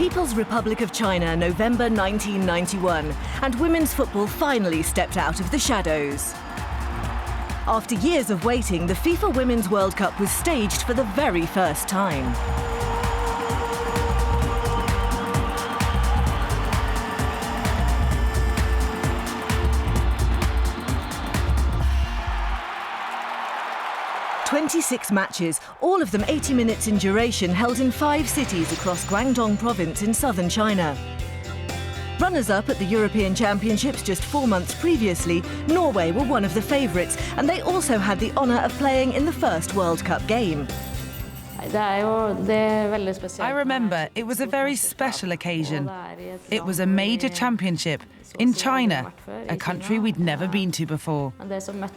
People's Republic of China, November 1991, and women's football finally stepped out of the shadows. After years of waiting, the FIFA Women's World Cup was staged for the very first time. "26 matches, all of them 80 minutes in duration, held in 5 cities across Guangdong province in southern China. Runners-up at the European Championships just 4 months previously, Norway were one of the favourites, and they also had the honour of playing in the first World Cup game. I remember it was a very special occasion. It was a major championship in China, a country we'd never been to before.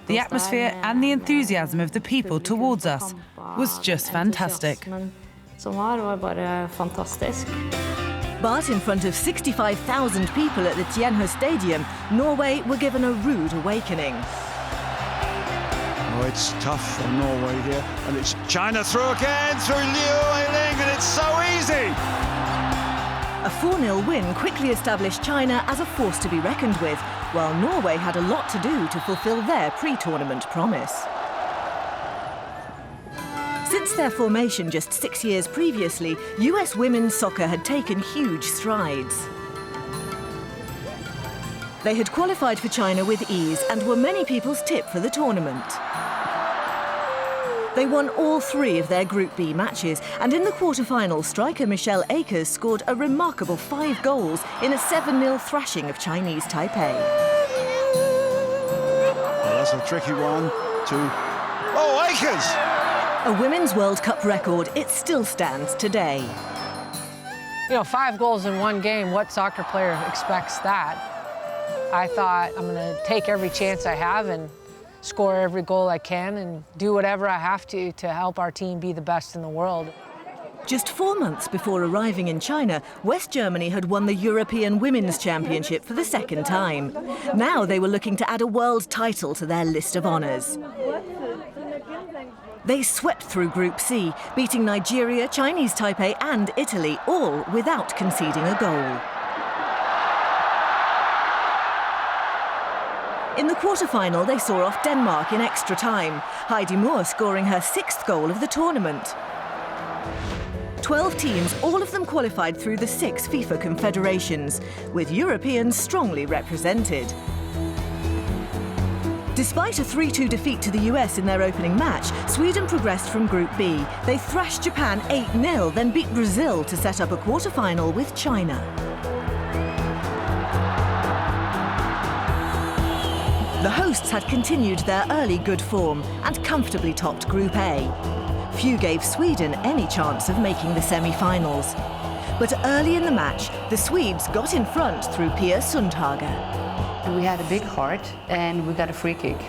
The atmosphere and the enthusiasm of the people towards us was just fantastic. But in front of 65,000 people at the Tienhe Stadium, Norway were given a rude awakening. Oh, it's tough for Norway here, and it's China through again, through Liu Eiling, and it's so easy! A 4-0 win quickly established China as a force to be reckoned with, while Norway had a lot to do to fulfil their pre-tournament promise. Since their formation just 6 years previously, US women's soccer had taken huge strides. They had qualified for China with ease and were many people's tip for the tournament. They won all 3 of their Group B matches, and in the quarter-final, striker Michelle Akers scored a remarkable 5 goals in a 7-0 thrashing of Chinese Taipei. Well, that's a tricky one to... Oh, Akers! A Women's World Cup record, it still stands today. You know, 5 goals in 1 game, what soccer player expects that? I thought I'm going to take every chance I have and score every goal I can and do whatever I have to help our team be the best in the world. Just 4 months before arriving in China, West Germany had won the European Women's Championship for the 2nd time. Now they were looking to add a world title to their list of honours. They swept through Group C, beating Nigeria, Chinese Taipei and Italy, all without conceding a goal. In the quarter-final, they saw off Denmark in extra time, Heidi Moore scoring her 6th goal of the tournament. 12 teams, all of them qualified through the 6 FIFA confederations, with Europeans strongly represented. Despite a 3-2 defeat to the US in their opening match, Sweden progressed from Group B. They thrashed Japan 8-0, then beat Brazil to set up a quarter-final with China. The hosts had continued their early good form and comfortably topped Group A. Few gave Sweden any chance of making the semi-finals. But early in the match, the Swedes got in front through Pia Sundhage. We had a big heart and we got a free kick.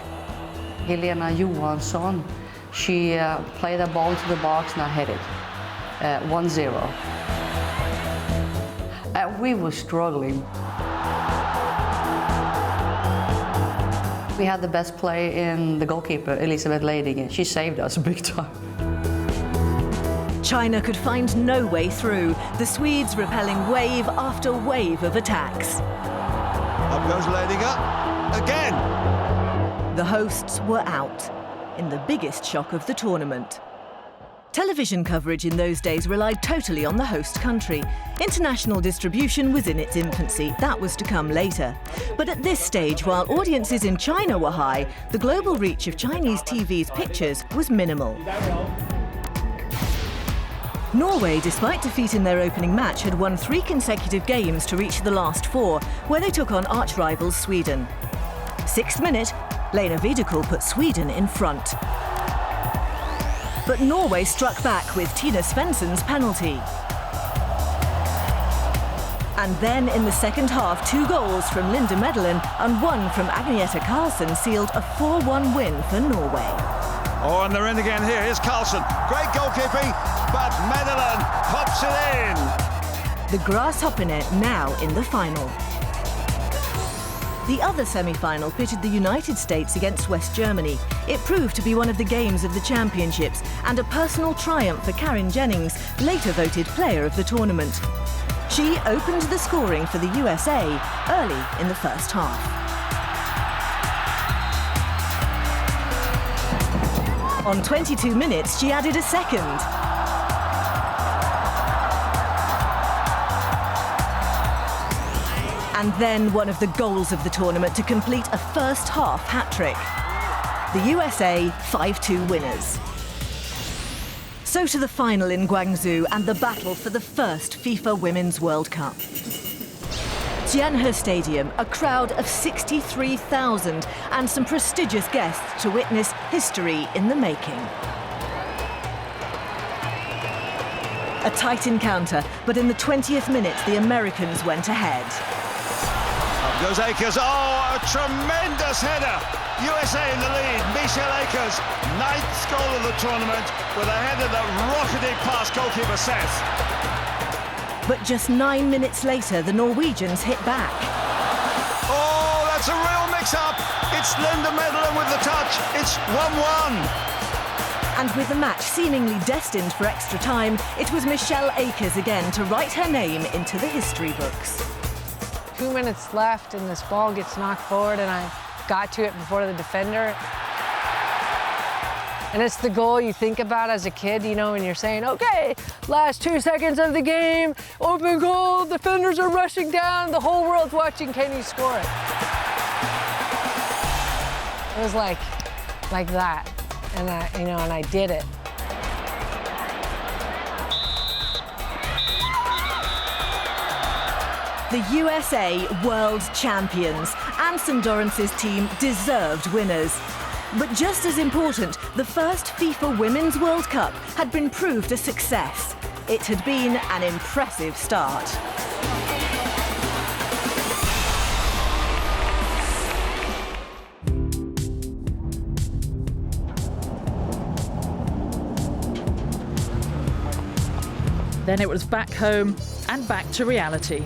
Helena Johansson, she played the ball to the box and I hit it. 1-0. We were struggling. We had the best play in the goalkeeper, Elisabeth Leidingen. She saved us big time. China could find no way through, the Swedes repelling wave after wave of attacks. Up goes Leidinger, again! The hosts were out, in the biggest shock of the tournament. Television coverage in those days relied totally on the host country. International distribution was in its infancy. That was to come later. But at this stage, while audiences in China were high, the global reach of Chinese TV's pictures was minimal. Norway, despite defeat in their opening match, had won 3 consecutive games to reach the last 4, where they took on arch-rivals Sweden. 6th minute, Lena Videkul put Sweden in front. But Norway struck back with Tina Svensson's penalty. And then in the second half, 2 goals from Linda Medellin and 1 from Agneta Karlsson sealed a 4-1 win for Norway. Oh, and they're in again here. Here's Karlsson. Great goalkeeping, but Medellin pops it in. The Grasshopperne now in the final. The other semi-final pitted the United States against West Germany. It proved to be one of the games of the championships and a personal triumph for Karen Jennings, later voted player of the tournament. She opened the scoring for the USA early in the first half. On 22 minutes, she added a second. And then one of the goals of the tournament to complete a first-half hat-trick. The USA 5-2 winners. So to the final in Guangzhou and the battle for the first FIFA Women's World Cup. Tianhe Stadium, a crowd of 63,000 and some prestigious guests to witness history in the making. A tight encounter, but in the 20th minute, the Americans went ahead. Up goes Akers. Oh, a tremendous header. USA in the lead. Michelle Akers, 9th goal of the tournament with a header that rocketed past goalkeeper Seth. But just 9 minutes later, the Norwegians hit back. Oh, that's a real mix-up. It's Linda Medlin with the touch. It's 1-1. And with the match seemingly destined for extra time, it was Michelle Akers again to write her name into the history books. 2 minutes left and this ball gets knocked forward and I got to it before the defender. And it's the goal you think about as a kid, you know, when you're saying, okay, last 2 seconds of the game, open goal, defenders are rushing down, the whole world's watching, can you score it? It was like that, and I did it. The USA world champions, and St. Dorence's team deserved winners. But just as important, the first FIFA Women's World Cup had been proved a success. It had been an impressive start. Then it was back home and back to reality.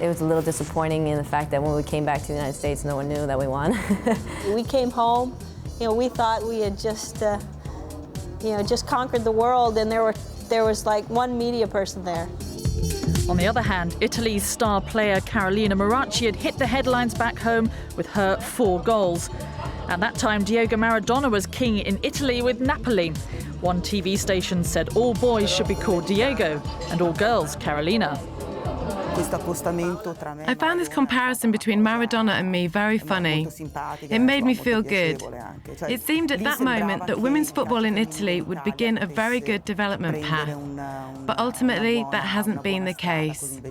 It was a little disappointing in the fact that when we came back to the United States, no one knew that we won. We came home, we thought we had just, just conquered the world, and there was like one media person there. On the other hand, Italy's star player Carolina Maranchi had hit the headlines back home with her 4 goals. At that time, Diego Maradona was king in Italy with Napoli. One TV station said all boys should be called Diego and all girls Carolina. I found this comparison between Maradona and me very funny. It made me feel good. It seemed at that moment that women's football in Italy would begin a very good development path. But ultimately, that hasn't been the case.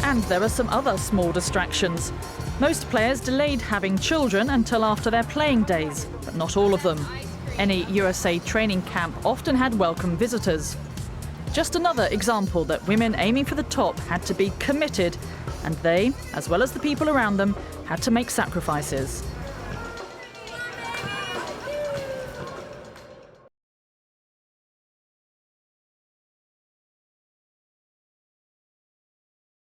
And there are some other small distractions. Most players delayed having children until after their playing days, but not all of them. Any USA training camp often had welcome visitors. Just another example that women aiming for the top had to be committed, and they, as well as the people around them, had to make sacrifices.